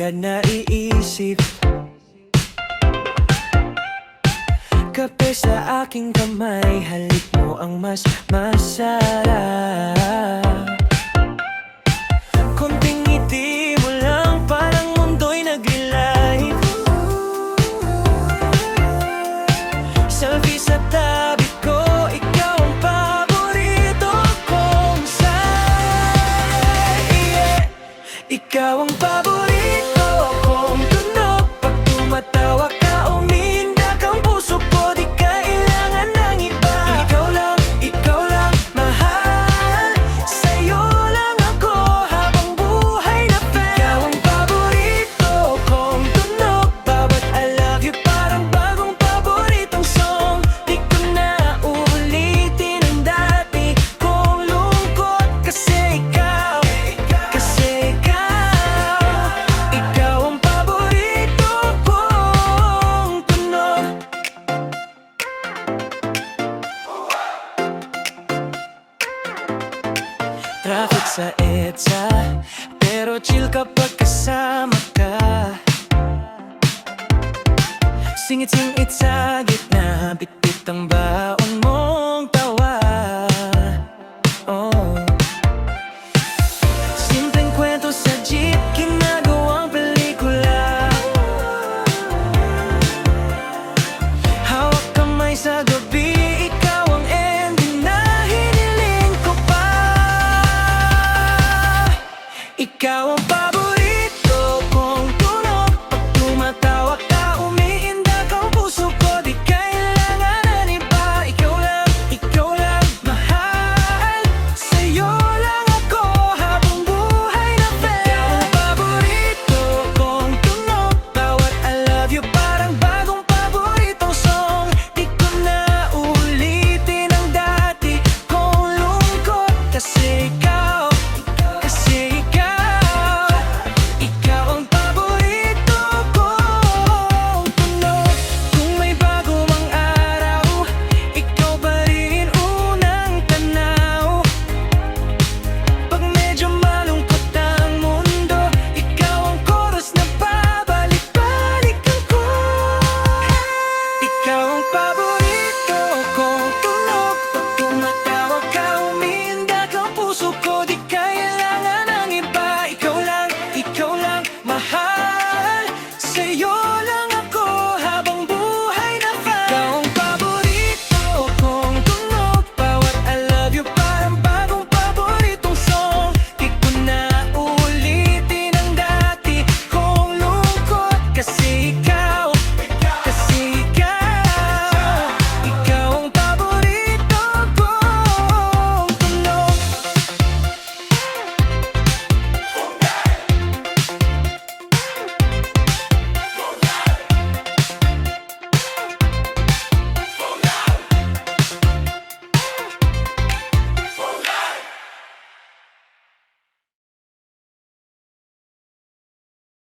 agad naiisip. Kape sa aking kamay, halik mo ang mas masarap. Konting ngiti mo lang, parang mundo'y nag-relive. Selfie sa tabi ko, ikaw ang paborito kong side, yeah. Ikaw ang paborito kong tunog. Pag tumatawa ka, umiindak ang puso ko. Di kailangan ng iba. Ikaw lang, mahal. Sa'yo lang ako habang buhay na fan. Ikaw ang paborito kong tunog. Bawat I love you parang bagong paboritong song. Di ko na uulitin ang dati kong lungkot. Kasi ikaw ikaw ang paborito kong tunog. Traffic sa EDSA, pero chill kapag kasama ka. Singit-singit sa gitna, bitbit ang baon mong